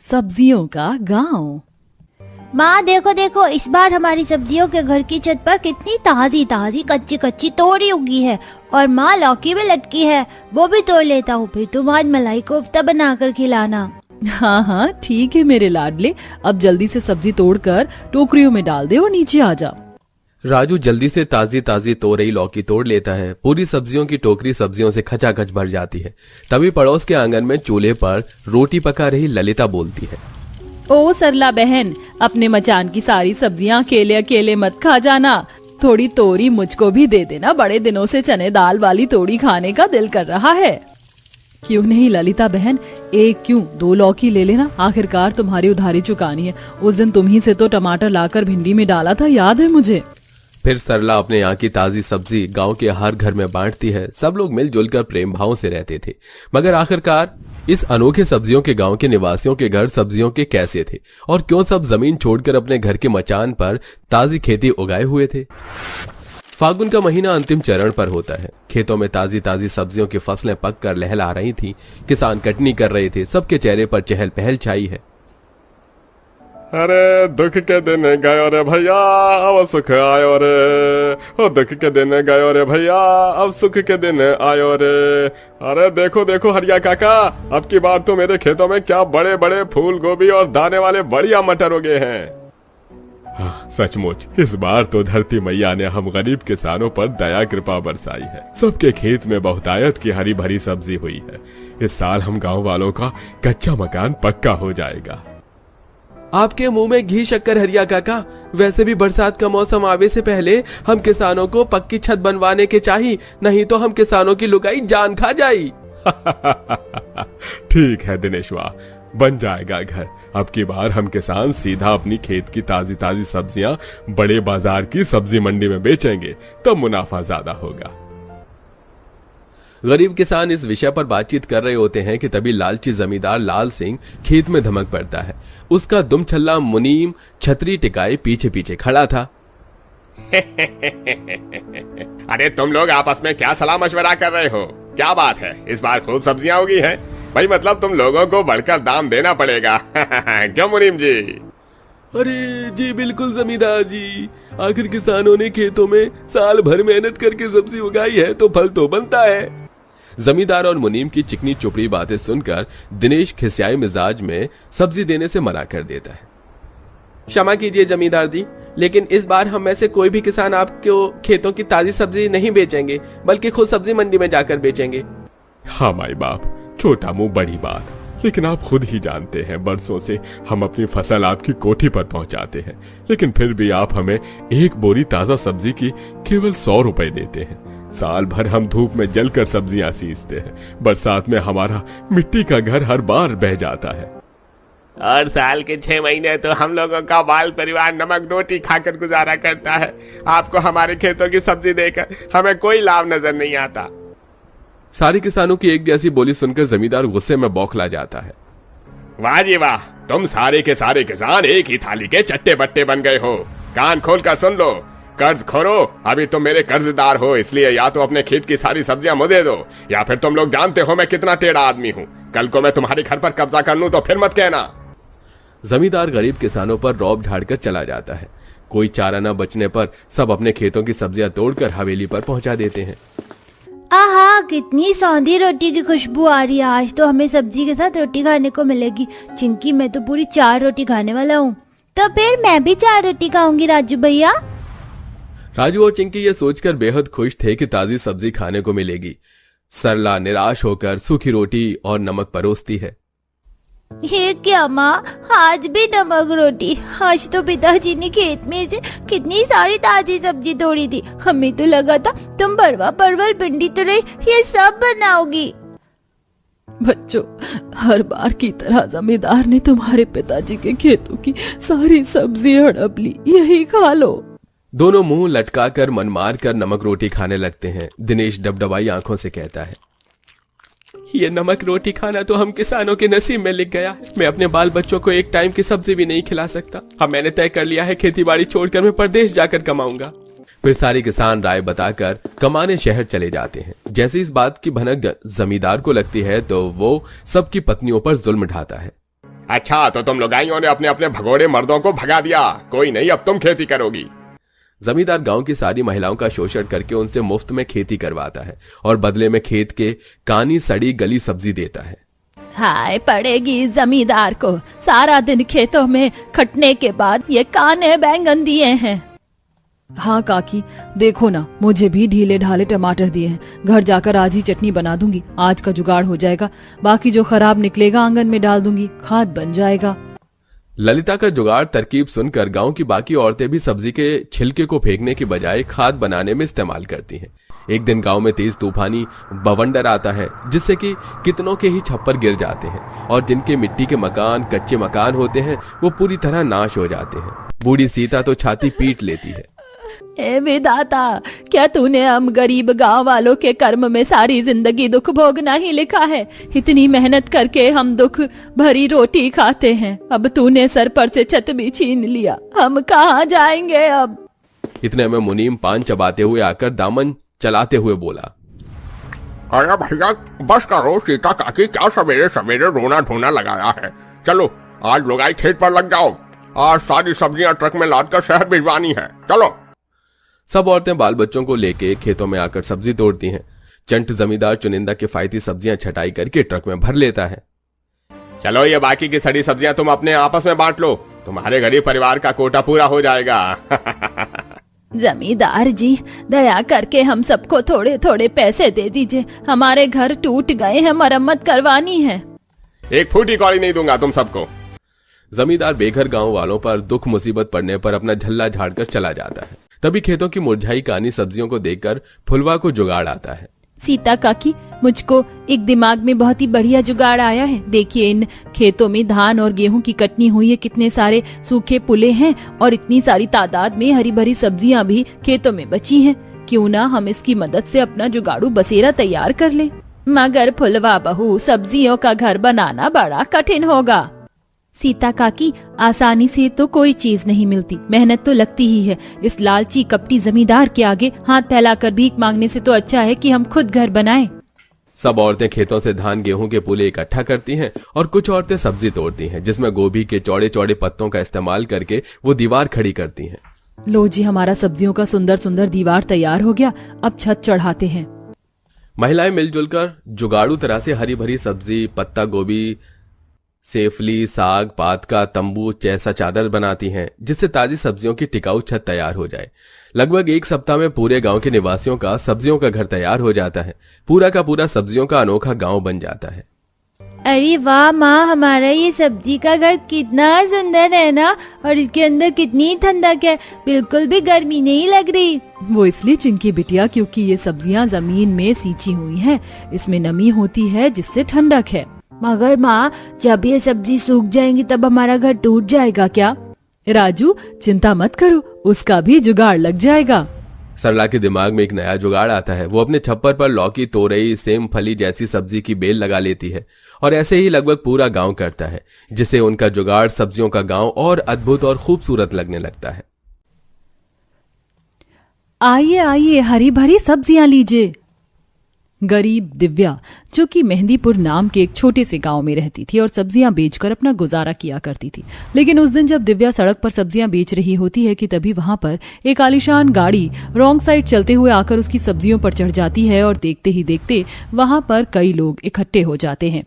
सब्जियों का गांव। माँ देखो देखो, इस बार हमारी सब्जियों के घर की छत पर कितनी ताजी ताजी कच्ची कच्ची तोरी उगी है। और माँ लौकी भी लटकी है, वो भी तोड़ लेता हूँ, फिर तुम आज मलाई कोफ्ता बनाकर खिलाना। हाँ हाँ ठीक है मेरे लाडले, अब जल्दी से सब्जी तोड़कर टोकरियों में डाल दे और नीचे आ जा। राजू जल्दी से ताजी ताजी तोरई लौकी तोड़ लेता है। पूरी सब्जियों की टोकरी सब्जियों से खचाखच भर जाती है। तभी पड़ोस के आंगन में चूल्हे पर रोटी पका रही ललिता बोलती है, ओ सरला बहन, अपने मचान की सारी सब्जियां अकेले अकेले मत खा जाना, थोड़ी तोरी मुझको भी दे देना, बड़े दिनों से चने दाल वाली तोरी खाने का दिल कर रहा है। क्यों नहीं ललिता बहन, एक क्यों दो लौकी ले लेना, आखिरकार तुम्हारी उधारी चुकानी है। उस दिन तुम ही से तो टमाटर लाकर भिंडी में डाला था, याद है मुझे। फिर सरला अपने यहाँ की ताजी सब्जी गांव के हर घर में बांटती है। सब लोग मिलजुल कर प्रेम भाव से रहते थे। मगर आखिरकार इस अनोखे सब्जियों के गांव के निवासियों के घर सब्जियों के कैसे थे, और क्यों सब जमीन छोड़कर अपने घर के मचान पर ताजी खेती उगाए हुए थे। फागुन का महीना अंतिम चरण पर होता है। खेतों में ताजी ताजी सब्जियों की फसलें पककर लहला रही थी। किसान कटनी कर रहे थे। सबके चेहरे पर चहल पहल छाई है। अरे दुख के दिन गयो रे भैया, अब सुख आयो रे। ओ दुख के दिन गयो रे भैया, अब सुख के दिन आयो रे। अरे देखो देखो हरिया काका, अब की बार तो मेरे खेतों में क्या बड़े बड़े फूल गोभी और दाने वाले बढ़िया मटर उगे हैं। हाँ, सचमुच इस बार तो धरती मैया ने हम गरीब किसानों पर दया कृपा बरसाई है। सबके खेत में बहुतायत की हरी भरी सब्जी हुई है। इस साल हम गाँव वालों का कच्चा मकान पक्का हो जाएगा। आपके मुंह में घी शक्कर हरिया काका। वैसे भी बरसात का मौसम आवे से पहले हम किसानों को पक्की छत बनवाने के चाहिए, नहीं तो हम किसानों की लुगाई जान खा जाई। ठीक है दिनेशवा, बन जाएगा घर। अब की बार हम किसान सीधा अपनी खेत की ताजी ताजी सब्जियां बड़े बाजार की सब्जी मंडी में बेचेंगे, तो मुनाफा ज्यादा होगा। गरीब किसान इस विषय पर बातचीत कर रहे होते हैं कि तभी लालची जमींदार लाल सिंह खेत में धमक पड़ता है। उसका दुमछल्ला मुनीम छतरी टिकाए पीछे पीछे खड़ा था। अरे तुम लोग आपस में क्या सलाह मशवरा कर रहे हो? क्या बात है, इस बार खूब सब्जियां उगी हैं? भाई मतलब तुम लोगों को बढ़कर दाम देना पड़ेगा। क्यों मुनीम जी? अरे जी बिल्कुल जमींदार जी, आखिर किसानों ने खेतों में साल भर मेहनत करके सब्जी उगाई है, तो फल तो बनता है। जमींदार और मुनीम की चिकनी चुपड़ी बातें सुनकर दिनेश खिसियाई मिजाज में सब्जी देने से मना कर देता है। क्षमा कीजिए जमींदार जी, लेकिन इस बार हम में से कोई भी किसान आपको खेतों की ताजी सब्जी नहीं बेचेंगे, बल्कि खुद सब्जी मंडी में जाकर बेचेंगे। हाँ माई बाप, छोटा मुंह बड़ी बात। लेकिन आप खुद ही जानते हैं, बरसों से हम अपनी फसल आपकी कोठी पर पहुंचाते हैं, लेकिन फिर भी आप हमें एक बोरी ताजा सब्जी की केवल 100 रुपए देते हैं। साल भर हम धूप में जलकर सब्जियां सींचते हैं, बरसात में हमारा मिट्टी का घर हर बार बह जाता है, और साल के 6 महीने तो हम लोगों का बाल परिवार नमक रोटी खाकर गुजारा करता है। आपको हमारे खेतों की सब्जी देकर हमें कोई लाभ नजर नहीं आता। सारे किसानों की एक जैसी बोली सुनकर जमींदार गुस्से में बौखला जाता है। वाह जी वाह, तुम सारे के सारे किसान एक ही थाली के चट्टे बट्टे बन गए हो। कान खोल कर सुन लो, कर्ज खोरो। अभी तुम मेरे कर्जदार हो, इसलिए या तो अपने खेत की सारी सब्जियां मुझे दो, या फिर तुम लोग जानते हो मैं कितना टेढ़ा आदमी हूँ। कल को मैं तुम्हारे घर पर कब्जा कर लूं तो फिर मत कहना। जमींदार गरीब किसानों पर रौब झाड़कर चला जाता है। कोई चारा न बचने पर सब अपने खेतों की सब्जियां तोड़कर हवेली पर पहुंचा देते हैं। आहा, कितनी सौंधी रोटी की खुशबू आ रही है। आज तो हमें सब्जी के साथ रोटी खाने को मिलेगी। चिंकी, मैं तो पूरी 4 रोटी खाने वाला हूँ। तो फिर मैं भी 4 रोटी खाऊंगी राजू भैया। राजू और चिंकी ये सोचकर बेहद खुश थे कि ताजी सब्जी खाने को मिलेगी। सरला निराश होकर सूखी रोटी और नमक परोसती है। ये क्या माँ, आज भी नमक रोटी? आज तो पिताजी ने खेत में से कितनी सारी ताजी सब्जी तोड़ी थी। हमें तो लगा था तुम भरवा परवल भिंडी तुरई ये सब बनाओगी। बच्चों, हर बार की तरह जमींदार ने तुम्हारे पिताजी के खेतों की सारी सब्जी हड़प ली, यही खा लो। दोनों मुंह लटकाकर मन मार कर नमक रोटी खाने लगते हैं। दिनेश डबडबाई आंखों से कहता है, ये नमक रोटी खाना तो हम किसानों के नसीब में लिख गया है। मैं अपने बाल बच्चों को एक टाइम की सब्जी भी नहीं खिला सकता। अब मैंने तय कर लिया है, खेती बाड़ी छोड़कर मैं परदेश जाकर कमाऊंगा। फिर सारे किसान राय बताकर कमाने शहर चले जाते हैं। जैसे इस बात की भनक जमींदार को लगती है तो वो सबकी पत्नियों पर जुल्म ढाता है। अच्छा, तो तुम लुगाइयों ने अपने अपने भगोड़े मर्दों को भगा दिया। कोई नहीं, अब तुम खेती करोगी। जमींदार गांव की सारी महिलाओं का शोषण करके उनसे मुफ्त में खेती करवाता है और बदले में खेत के कानी सड़ी गली सब्जी देता है। हाय पड़ेगी जमींदार को, सारा दिन खेतों में खटने के बाद ये काने बैंगन दिए हैं। हाँ काकी, देखो ना, मुझे भी ढीले ढाले टमाटर दिए हैं। घर जाकर आज ही चटनी बना दूंगी, आज का जुगाड़ हो जाएगा। बाकी जो खराब निकलेगा आंगन में डाल दूंगी, खाद बन जाएगा। ललिता का जुगाड़ तरकीब सुनकर गांव की बाकी औरतें भी सब्जी के छिलके को फेंकने की बजाय खाद बनाने में इस्तेमाल करती हैं। एक दिन गांव में तेज तूफानी बवंडर आता है, जिससे कि कितनों के ही छप्पर गिर जाते हैं और जिनके मिट्टी के मकान, कच्चे मकान होते हैं, वो पूरी तरह नाश हो जाते हैं। बूढ़ी सीता तो छाती पीट लेती है। ए विधाता, क्या तूने हम गरीब गांव वालों के कर्म में सारी जिंदगी दुख भोगना ही लिखा है? इतनी मेहनत करके हम दुख भरी रोटी खाते हैं, अब तूने सर पर से छत भी छीन लिया, हम कहाँ जाएंगे अब? इतने में मुनीम पान चबाते हुए आकर दामन चलाते हुए बोला, अरे भैया बस करो, सीता काकी क्या सवेरे सवेरे रोना ढोना लगाया है। चलो आज लुगाई खेत पर लग जाओ, आज सारी सब्जियां ट्रक में लादकर शहर भिजवानी है। चलो। सब औरतें बाल बच्चों को लेके खेतों में आकर सब्जी तोड़ती हैं। चंट जमींदार चुनिंदा किफायती सब्जियां छटाई करके ट्रक में भर लेता है। चलो ये बाकी की सड़ी सब्जियां तुम अपने आपस में बांट लो, तुम्हारे गरीब परिवार का कोटा पूरा हो जाएगा। जमींदार जी, दया करके हम सबको थोड़े थोड़े पैसे दे दीजिए, हमारे घर टूट गए हैं, मरम्मत करवानी है। एक फूटी कौड़ी नहीं दूंगा तुम सबको। जमींदार बेघर गांव वालों पर दुख मुसीबत पड़ने पर अपना झल्ला झाड़कर चला जाता है। तभी खेतों की मुरझाई कानी सब्जियों को देखकर फुलवा को जुगाड़ आता है। सीता काकी, मुझको एक दिमाग में बहुत ही बढ़िया जुगाड़ आया है। देखिए, इन खेतों में धान और गेहूं की कटनी हुई है, कितने सारे सूखे पुले हैं और इतनी सारी तादाद में हरी भरी सब्जियां भी खेतों में बची हैं। क्यों ना हम इसकी मदद से अपना जुगाड़ू बसेरा तैयार कर ले। मगर फुलवा बहू, सब्जियों का घर बनाना बड़ा कठिन होगा। सीता काकी, आसानी से तो कोई चीज नहीं मिलती, मेहनत तो लगती ही है। इस लालची कपटी जमींदार के आगे हाथ फैलाकर भीख मांगने से तो अच्छा है कि हम खुद घर बनाएं। सब औरतें खेतों से धान गेहूं के पुले इकट्ठा करती हैं और कुछ औरतें सब्जी तोड़ती हैं, जिसमें गोभी के चौड़े चौड़े पत्तों का इस्तेमाल करके वो दीवार खड़ी करती हैं। लो जी, हमारा सब्जियों का सुंदर सुंदर दीवार तैयार हो गया, अब छत चढ़ाते हैं। महिलाएं मिलजुल कर जुगाड़ू तरह से हरी भरी सब्जी, पत्ता गोभी, सेफली, साग पात का तंबू जैसा चादर बनाती हैं, जिससे ताजी सब्जियों की टिकाऊ छत तैयार हो जाए। लगभग एक सप्ताह में पूरे गांव के निवासियों का सब्जियों का घर तैयार हो जाता है। पूरा का पूरा सब्जियों का अनोखा गांव बन जाता है। अरे वाह माँ, हमारा ये सब्जी का घर कितना सुंदर है ना, और इसके अंदर कितनी ठंडक है, बिल्कुल भी गर्मी नहीं लग रही। वो इसलिए चिंकी बिटिया, क्योंकि ये सब्जियां जमीन में सींची हुई हैं, इसमें नमी होती है जिससे ठंडक है। मगर माँ, जब ये सब्जी सूख जाएंगी तब हमारा घर टूट जाएगा क्या? राजू, चिंता मत करो, उसका भी जुगाड़ लग जाएगा। सरला के दिमाग में एक नया जुगाड़ आता है। वो अपने छप्पर पर लौकी, तोरई, सेम फली जैसी सब्जी की बेल लगा लेती है और ऐसे ही लगभग पूरा गांव करता है, जिससे उनका जुगाड़ सब्जियों का गांव और अद्भुत और खूबसूरत लगने लगता है। आइए आइए, हरी भरी सब्जियां लीजिए। गरीब दिव्या, जो कि मेहंदीपुर नाम के एक छोटे से गांव में रहती थी और सब्जियां बेचकर अपना गुजारा किया करती थी, लेकिन उस दिन जब दिव्या सड़क पर सब्जियां बेच रही होती है कि तभी वहां पर एक आलीशान गाड़ी रॉन्ग साइड चलते हुए आकर उसकी सब्जियों पर चढ़ जाती है और देखते ही देखते वहां पर कई लोग इकट्ठे हो जाते हैं।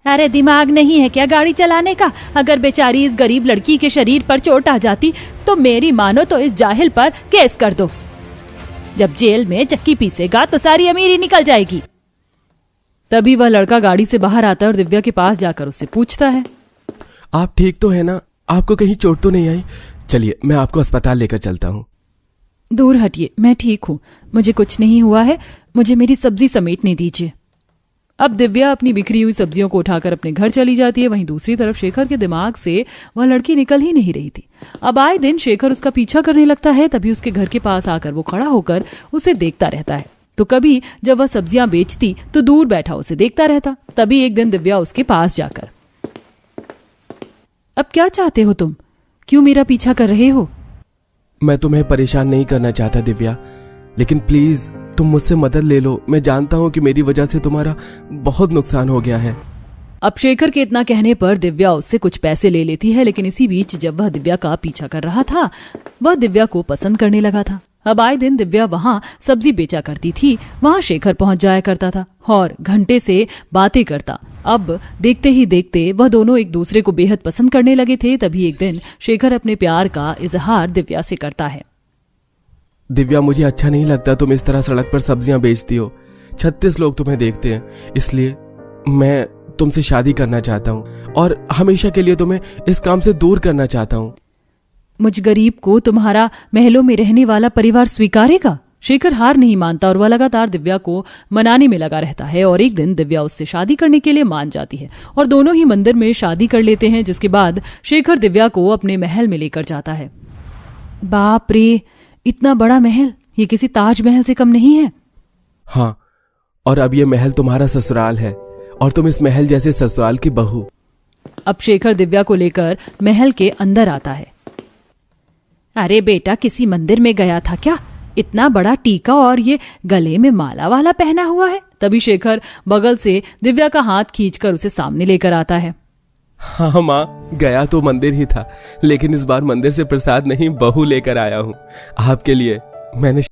अरे दिमाग नहीं है क्या गाड़ी चलाने का? अगर बेचारी इस गरीब लड़की के शरीर पर चोट आ जाती तो मेरी मानो तो इस जाहिल पर केस कर दो। जब जेल में चक्की पीसेगा तो सारी अमीरी निकल जाएगी। तभी वह लड़का गाड़ी से बाहर आता है और दिव्या के पास जाकर उससे पूछता है, आप ठीक तो है ना? आपको कहीं चोट तो नहीं आई? चलिए मैं आपको अस्पताल लेकर चलता हूँ। दूर हटिए, मैं ठीक हूँ, मुझे कुछ नहीं हुआ है, मुझे मेरी सब्जी समेटने दीजिए। अब दिव्या अपनी बिखरी हुई सब्जियों को उठाकर अपने घर चली जाती है। वहीं दूसरी तरफ शेखर के दिमाग से वह लड़की निकल ही नहीं रही थी। अब आए दिन शेखर उसका पीछा करने लगता है। तभी उसके घर के पास आकर वो खड़ा होकर उसे देखता रहता है। तो कभी जब वह सब्जियां बेचती तो दूर बैठा उसे देखता रहता। तभी एक दिन दिव्या उसके पास जाकर, अब क्या चाहते हो तुम? क्यों मेरा पीछा कर रहे हो? मैं तुम्हें परेशान नहीं करना चाहता दिव्या, लेकिन प्लीज तुम मुझसे मदद ले लो। मैं जानता हूँ कि मेरी वजह से तुम्हारा बहुत नुकसान हो गया है। अब शेखर के इतना कहने पर दिव्या उससे कुछ पैसे ले लेती है, लेकिन इसी बीच जब वह दिव्या का पीछा कर रहा था वह दिव्या को पसंद करने लगा था। अब आए दिन दिव्या वहां सब्जी बेचा करती थी, वहां शेखर पहुंच जाया करता था और घंटे से बातें करता। अब देखते ही देखते वह दोनों एक दूसरे को बेहद पसंद करने लगे थे। तभी एक दिन शेखर अपने प्यार का इजहार दिव्या से करता है। दिव्या, मुझे अच्छा नहीं लगता तुम इस तरह सड़क पर सब्जियां बेचती हो। 36 लोग तुम्हें देखते हैं, इसलिए मैं तुमसे शादी करना चाहता हूँ और हमेशा के लिए तुम्हें इस काम से दूर करना चाहता हूँ। मुझ गरीब को तुम्हारा महलों में रहने वाला परिवार स्वीकारेगा? शेखर हार नहीं मानता और वह लगातार दिव्या को मनाने में लगा रहता है और एक दिन दिव्या उससे शादी करने के लिए मान जाती है और दोनों ही मंदिर में शादी कर लेते हैं, जिसके बाद शेखर दिव्या को अपने महल में लेकर जाता है। बाप रे, इतना बड़ा महल, ये किसी ताजमहल से कम नहीं है। हाँ, और अब ये महल तुम्हारा ससुराल है और तुम इस महल जैसे ससुराल की बहू। अब शेखर दिव्या को लेकर महल के अंदर आता है। अरे बेटा, किसी मंदिर में गया था क्या? इतना बड़ा टीका और ये गले में माला वाला पहना हुआ है। तभी शेखर बगल से दिव्या का हाथ खींचकर उसे सामने लेकर आता है। हाँ माँ, गया तो मंदिर ही था, लेकिन इस बार मंदिर से प्रसाद नहीं बहू लेकर आया हूँ। आपके लिए मैंने